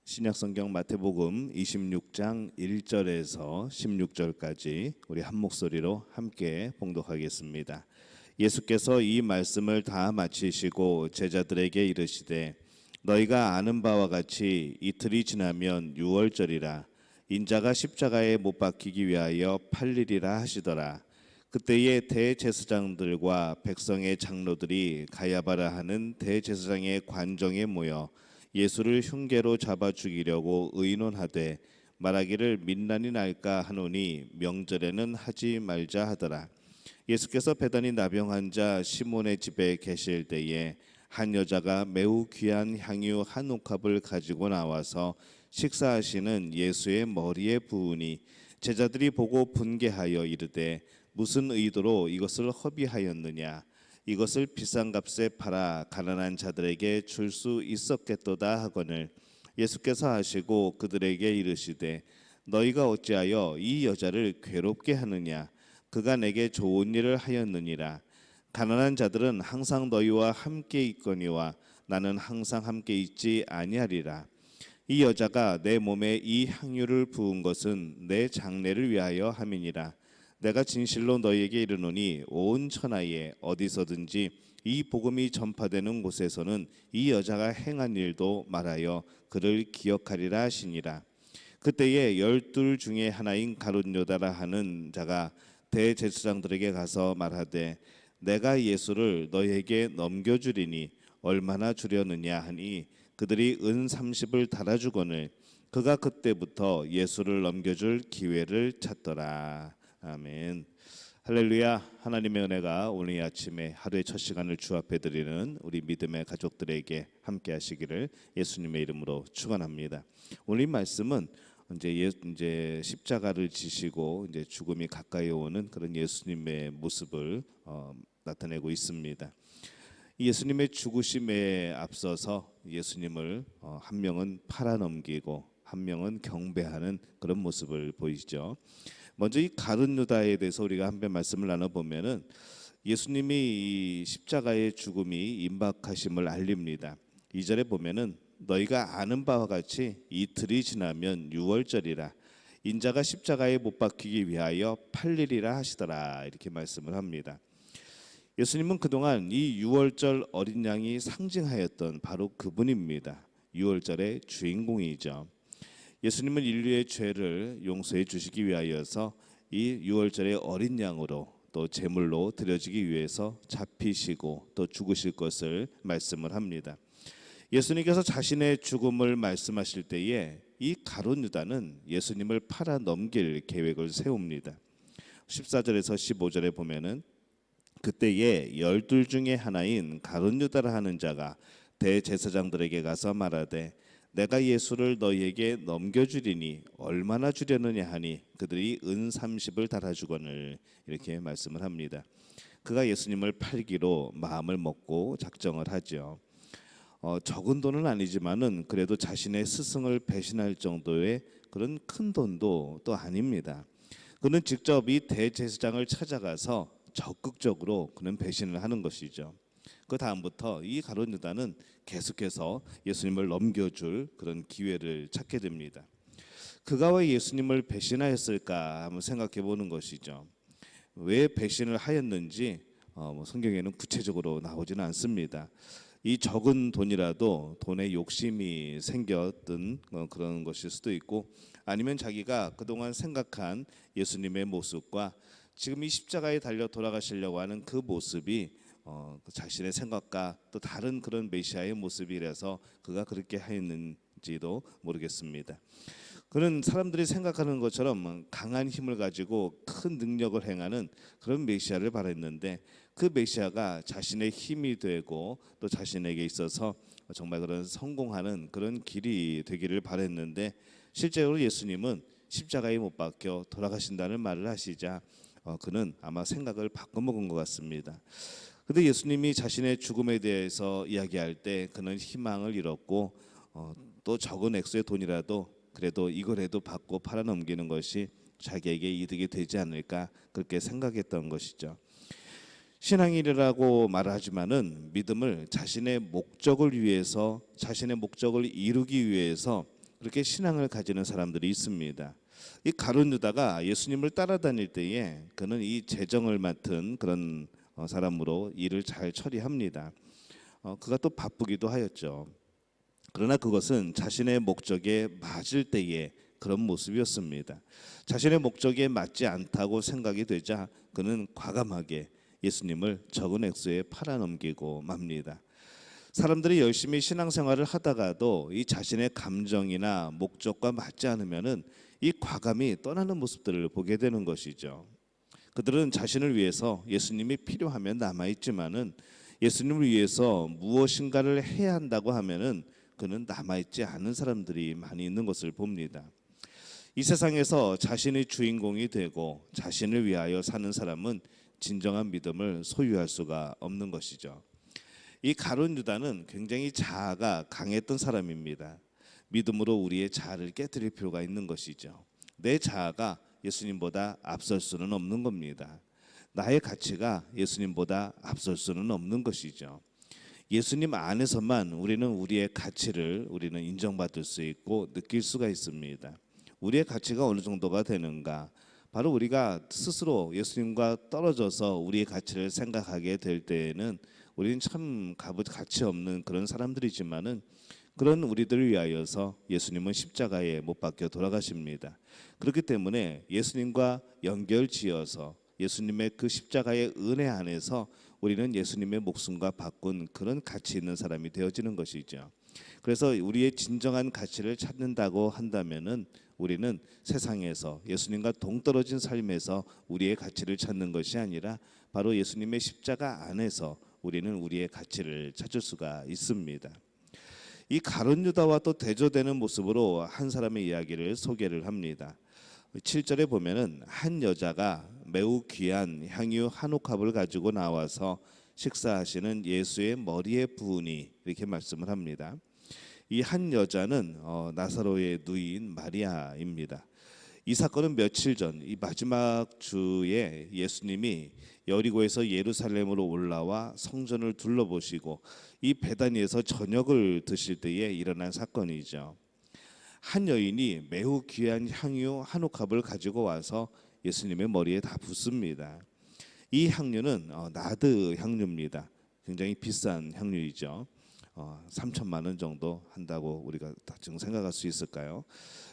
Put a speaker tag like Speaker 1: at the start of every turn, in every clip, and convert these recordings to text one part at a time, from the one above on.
Speaker 1: 신약성경 마태복음 26장 1절에서 16절까지 우리 한 목소리로 함께 봉독하겠습니다. 예수께서 이 말씀을 다 마치시고 제자들에게 이르시되 너희가 아는 바와 같이 이틀이 지나면 유월절이라 인자가 십자가에 못 박히기 위하여 팔리리라 하시더라. 그때에 대제사장들과 백성의 장로들이 가야바라 하는 대제사장의 관정에 모여 예수를 흉계로 잡아 죽이려고 의논하되 말하기를 민난이 날까 하노니 명절에는 하지 말자 하더라. 예수께서 베다니 나병 자 시몬의 집에 계실 때에 한 여자가 매우 귀한 향유 한 옥합을 가지고 나와서 식사하시는 예수의 머리에 부으니 제자들이 보고 분개하여 이르되 무슨 의도로 이것을 허비하였느냐? 이것을 비싼 값에 팔아 가난한 자들에게 줄 수 있었겠도다 하거늘 예수께서 하시고 그들에게 이르시되 너희가 어찌하여 이 여자를 괴롭게 하느냐? 그가 내게 좋은 일을 하였느니라. 가난한 자들은 항상 너희와 함께 있거니와 나는 항상 함께 있지 아니하리라. 이 여자가 내 몸에 이 향유를 부은 것은 내 장례를 위하여 함이니라. 내가 진실로 너희에게 이르노니 온 천하에 어디서든지 이 복음이 전파되는 곳에서는 이 여자가 행한 일도 말하여 그를 기억하리라 하시니라. 그때에 12 중에 하나인 가룟 요다라 하는 자가 대제사장들에게 가서 말하되 내가 예수를 너희에게 넘겨주리니 얼마나 주려느냐 하니 그들이 은 30을 달아주거늘 그가 그때부터 예수를 넘겨줄 기회를 찾더라. 아멘. 할렐루야. 하나님의 은혜가 오늘 아침에 하루의 첫 시간을 주 앞에 드리는 우리 믿음의 가족들에게 함께 하시기를 예수님의 이름으로 축원합니다. 오늘 이 말씀은 이제 십자가를 지시고 이제 죽음이 가까이 오는 그런 예수님의 모습을 나타내고 있습니다. 예수님의 죽으심에 앞서서 예수님을 한 명은 팔아넘기고 한 명은 경배하는 그런 모습을 보이죠. 먼저 이 가룟 유다에 대해서 우리가 한번 말씀을 나눠보면은 예수님이 이 십자가의 죽음이 임박하심을 알립니다. 2절에 보면은 너희가 아는 바와 같이 이틀이 지나면 유월절이라 인자가 십자가에 못 박히기 위하여 팔리리라 하시더라 이렇게 말씀을 합니다. 예수님은 그동안 이 유월절 어린 양이 상징하였던 바로 그분입니다. 유월절의 주인공이죠. 예수님은 인류의 죄를 용서해 주시기 위하여서 이 유월절의 어린 양으로 또 제물로 드려지기 위해서 잡히시고 또 죽으실 것을 말씀을 합니다. 예수님께서 자신의 죽음을 말씀하실 때에 이 가룟 유다는 예수님을 팔아 넘길 계획을 세웁니다. 14절에서 15절에 보면은 그때에 12 중에 하나인 가룟 유다라 하는 자가 대제사장들에게 가서 말하되 내가 예수를 너희에게 넘겨주리니 얼마나 주려느냐 하니 그들이 은 30을 달아주거늘 이렇게 말씀을 합니다. 그가 예수님을 팔기로 마음을 먹고 작정을 하죠. 적은 돈은 아니지만은 그래도 자신의 스승을 배신할 정도의 그런 큰 돈도 또 아닙니다. 그는 직접 이 대제사장을 찾아가서 적극적으로 그는 배신을 하는 것이죠. 그 다음부터 이 가룟 유다는 계속해서 예수님을 넘겨줄 그런 기회를 찾게 됩니다. 그가 왜 예수님을 배신하였을까 한번 생각해 보는 것이죠. 왜 배신을 하였는지 성경에는 구체적으로 나오지는 않습니다. 이 적은 돈이라도 돈에 욕심이 생겼던 그런 것일 수도 있고 아니면 자기가 그동안 생각한 예수님의 모습과 지금 이 십자가에 달려 돌아가시려고 하는 그 모습이 자신의 생각과 또 다른 그런 메시아의 모습이라서 그가 그렇게 하였는지도 모르겠습니다. 그는 사람들이 생각하는 것처럼 강한 힘을 가지고 큰 능력을 행하는 그런 메시아를 바랐는데 그 메시아가 자신의 힘이 되고 또 자신에게 있어서 정말 그런 성공하는 그런 길이 되기를 바랐는데 실제로 예수님은 십자가에 못 박혀 돌아가신다는 말을 하시자 그는 아마 생각을 바꿔먹은 것 같습니다. 그런데 예수님이 자신의 죽음에 대해서 이야기할 때 그는 희망을 잃었고 또 적은 액수의 돈이라도 그래도 이거라도 받고 팔아넘기는 것이 자기에게 이득이 되지 않을까 그렇게 생각했던 것이죠. 신앙이라고 말하지만은 믿음을 자신의 목적을 위해서 자신의 목적을 이루기 위해서 그렇게 신앙을 가지는 사람들이 있습니다. 이 가룟 유다가 예수님을 따라다닐 때에 그는 이 재정을 맡은 그런 사람으로 일을 잘 처리합니다. 그가 또 바쁘기도 하였죠. 그러나 그것은 자신의 목적에 맞을 때의 그런 모습이었습니다. 자신의 목적에 맞지 않다고 생각이 되자 그는 과감하게 예수님을 적은 액수에 팔아넘기고 맙니다. 사람들이 열심히 신앙생활을 하다가도 이 자신의 감정이나 목적과 맞지 않으면은 이 과감히 떠나는 모습들을 보게 되는 것이죠. 그들은 자신을 위해서 예수님이 필요하면 남아 있지만은 예수님을 위해서 무엇인가를 해야 한다고 하면은 그는 남아 있지 않은 사람들이 많이 있는 것을 봅니다. 이 세상에서 자신의 주인공이 되고 자신을 위하여 사는 사람은 진정한 믿음을 소유할 수가 없는 것이죠. 이 가룟 유다는 굉장히 자아가 강했던 사람입니다. 믿음으로 우리의 자아를 깨뜨릴 필요가 있는 것이죠. 내 자아가 예수님보다 앞설 수는 없는 겁니다. 나의 가치가 예수님보다 앞설 수는 없는 것이죠. 예수님 안에서만 우리의 가치를 인정받을 수 있고 느낄 수가 있습니다. 우리의 가치가 어느 정도가 되는가? 바로 우리가 스스로 예수님과 떨어져서 우리의 가치를 생각하게 될 때에는 우리는 참 가치 없는 그런 사람들이지만은 그런 우리들을 위하여서 예수님은 십자가에 못 박혀 돌아가십니다. 그렇기 때문에 예수님과 연결지어서 예수님의 그 십자가의 은혜 안에서 우리는 예수님의 목숨과 바꾼 그런 가치 있는 사람이 되어지는 것이죠. 그래서 우리의 진정한 가치를 찾는다고 한다면은 우리는 세상에서 예수님과 동떨어진 삶에서 우리의 가치를 찾는 것이 아니라 바로 예수님의 십자가 안에서 우리는 우리의 가치를 찾을 수가 있습니다. 이 가룟 유다와 또 대조되는 모습으로 한 사람의 이야기를 소개를 합니다. 7절에 보면은 한 여자가 매우 귀한 향유 한 옥합을 가지고 나와서 식사하시는 예수의 머리에 부으니 이렇게 말씀을 합니다. 이 한 여자는 나사로의 누이인 마리아입니다. 이 사건은 며칠 전 이 마지막 주에 예수님이 여리고에서 예루살렘으로 올라와 성전을 둘러보시고 이 베다니에서 저녁을 드실 때에 일어난 사건이죠. 한 여인이 매우 귀한 향유 한 옥합을 가지고 와서 예수님의 머리에 다 붓습니다. 이 향유는 나드 향유입니다. 굉장히 비싼 향유이죠. 3천만 원 정도 한다고 우리가 지금 생각할 수 있을까요?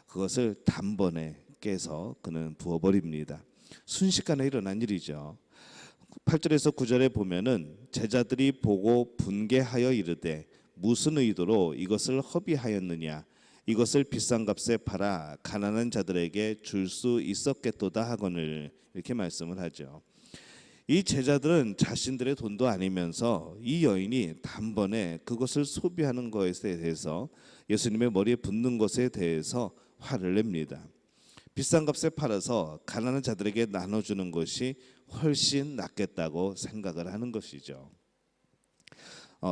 Speaker 1: 그것을 단번에 깨서 그는 부어버립니다. 순식간에 일어난 일이죠. 8절에서 9절에 보면은 제자들이 보고 분개하여 이르되 무슨 의도로 이것을 허비하였느냐, 이것을 비싼 값에 팔아 가난한 자들에게 줄 수 있었겠도다 하거늘, 이렇게 말씀을 하죠. 이 제자들은 자신들의 돈도 아니면서 이 여인이 단번에 그것을 소비하는 것에 대해서 예수님의 머리에 붓는 것에 대해서 화를 냅니다. 비싼 값에 팔아서 가난한 자들에게 나눠주는 것이 훨씬 낫겠다고 생각을 하는 것이죠.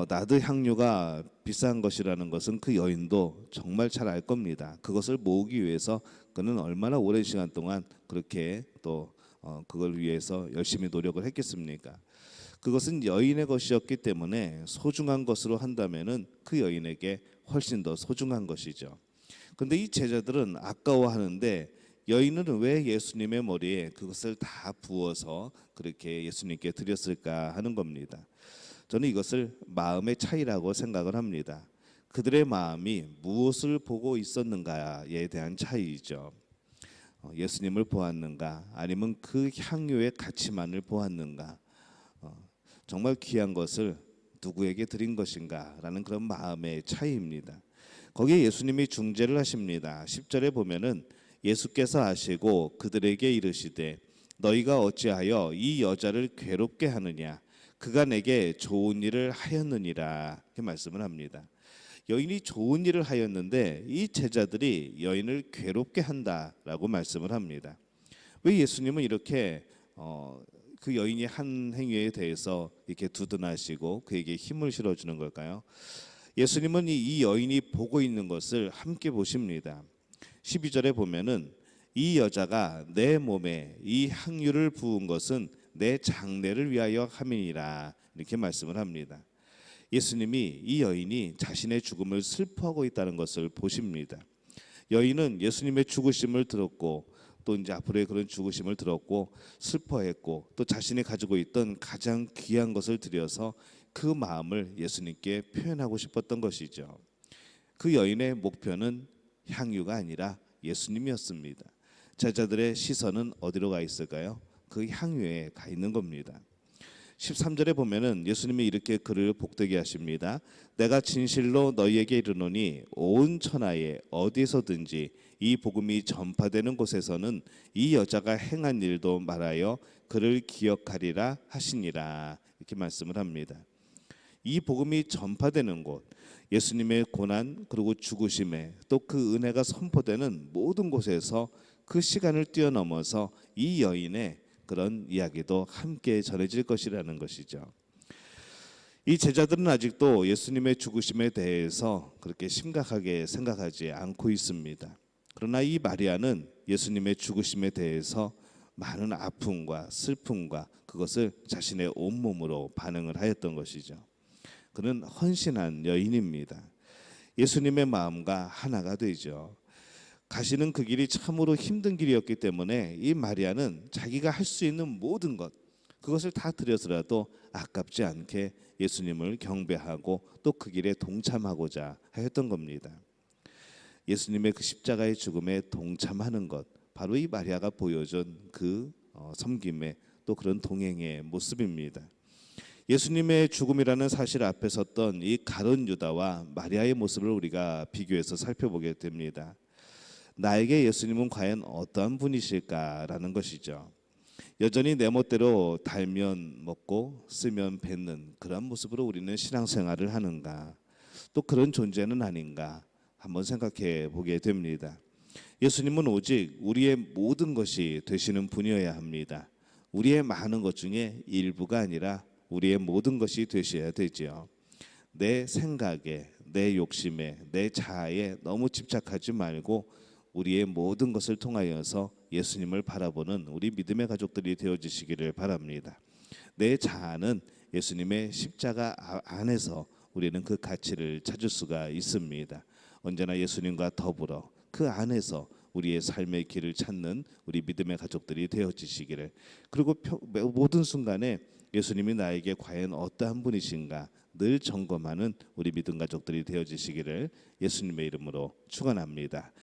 Speaker 1: 나드 향유가 비싼 것이라는 것은 그 여인도 정말 잘 알 겁니다. 그것을 모으기 위해서 그는 얼마나 오랜 시간 동안 그렇게 또 그걸 위해서 열심히 노력을 했겠습니까? 그것은 여인의 것이었기 때문에 소중한 것으로 한다면은 그 여인에게 훨씬 더 소중한 것이죠. 그런데 이 제자들은 아까워하는데 여인은 왜 예수님의 머리에 그것을 다 부어서 그렇게 예수님께 드렸을까 하는 겁니다. 저는 이것을 마음의 차이라고 생각을 합니다. 그들의 마음이 무엇을 보고 있었는가에 대한 차이이죠. 예수님을 보았는가, 아니면 그 향유의 가치만을 보았는가, 정말 귀한 것을 누구에게 드린 것인가라는 그런 마음의 차이입니다. 거기에 예수님이 중재를 하십니다. 10절에 보면은 예수께서 아시고 그들에게 이르시되 너희가 어찌하여 이 여자를 괴롭게 하느냐, 그가 내게 좋은 일을 하였느니라, 이렇게 말씀을 합니다. 여인이 좋은 일을 하였는데 이 제자들이 여인을 괴롭게 한다라고 말씀을 합니다. 왜 예수님은 이렇게 그 여인이 한 행위에 대해서 이렇게 두둔하시고 그에게 힘을 실어주는 걸까요? 예수님은 이 여인이 보고 있는 것을 함께 보십니다. 12절에 보면은 이 여자가 내 몸에 이 향유를 부은 것은 내 장례를 위하여 함이니라, 이렇게 말씀을 합니다. 예수님이 이 여인이 자신의 죽음을 슬퍼하고 있다는 것을 보십니다. 여인은 예수님의 죽으심을 들었고 또 이제 앞으로의 그런 죽으심을 들었고 슬퍼했고 또 자신이 가지고 있던 가장 귀한 것을 들여서 그 마음을 예수님께 표현하고 싶었던 것이죠. 그 여인의 목표는 향유가 아니라 예수님이었습니다. 제자들의 시선은 어디로 가 있을까요? 그 향유에 가 있는 겁니다. 13절에 보면은 예수님이 이렇게 그를 복되게 하십니다. 내가 진실로 너희에게 이르노니 온 천하에 어디서든지 이 복음이 전파되는 곳에서는 이 여자가 행한 일도 말하여 그를 기억하리라 하시니라. 이렇게 말씀을 합니다. 이 복음이 전파되는 곳, 예수님의 고난 그리고 죽으심에 또 그 은혜가 선포되는 모든 곳에서 그 시간을 뛰어넘어서 이 여인의 그런 이야기도 함께 전해질 것이라는 것이죠. 이 제자들은 아직도 예수님의 죽으심에 대해서 그렇게 심각하게 생각하지 않고 있습니다. 그러나 이 마리아는 예수님의 죽으심에 대해서 많은 아픔과 슬픔과 그것을 자신의 온몸으로 반응을 하였던 것이죠. 그는 헌신한 여인입니다. 예수님의 마음과 하나가 되죠. 가시는 그 길이 참으로 힘든 길이었기 때문에 이 마리아는 자기가 할 수 있는 모든 것 그것을 다 들여서라도 아깝지 않게 예수님을 경배하고 또 그 길에 동참하고자 하였던 겁니다. 예수님의 그 십자가의 죽음에 동참하는 것 바로 이 마리아가 보여준 그 섬김의 또 그런 동행의 모습입니다. 예수님의 죽음이라는 사실 앞에 섰던 이 가룟 유다와 마리아의 모습을 우리가 비교해서 살펴보게 됩니다. 나에게 예수님은 과연 어떠한 분이실까라는 것이죠. 여전히 내 멋대로 달면 먹고 쓰면 뱉는 그런 모습으로 우리는 신앙생활을 하는가, 또 그런 존재는 아닌가 한번 생각해 보게 됩니다. 예수님은 오직 우리의 모든 것이 되시는 분이어야 합니다. 우리의 많은 것 중에 일부가 아니라 우리의 모든 것이 되셔야 되지요. 내 생각에, 내 욕심에, 내 자아에 너무 집착하지 말고 우리의 모든 것을 통하여서 예수님을 바라보는 우리 믿음의 가족들이 되어주시기를 바랍니다. 내 자아는 예수님의 십자가 안에서 우리는 그 가치를 찾을 수가 있습니다. 언제나 예수님과 더불어 그 안에서 우리의 삶의 길을 찾는 우리 믿음의 가족들이 되어주시기를, 그리고 모든 순간에 예수님이 나에게 과연 어떠한 분이신가 늘 점검하는 우리 믿음 가족들이 되어주시기를 예수님의 이름으로 축원합니다.